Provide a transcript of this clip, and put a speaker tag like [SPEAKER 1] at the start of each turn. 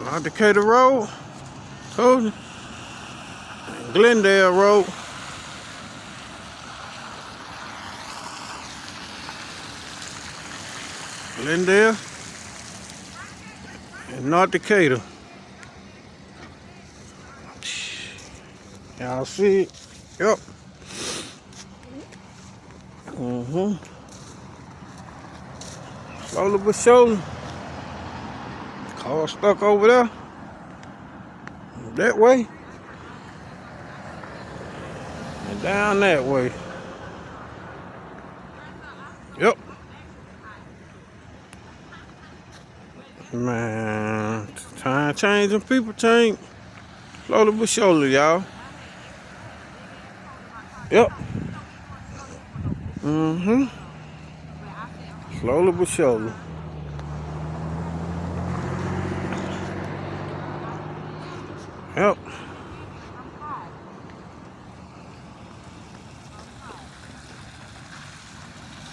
[SPEAKER 1] Not Decatur Road. Told you. Glendale Road. Glendale and North Decatur. Y'all see it? Yep. Slowly but surely. Car stuck over there. That way. And down that way. Yep. Man, time changing, people change. Slowly but surely, y'all. Yep. Slowly but surely. Yep.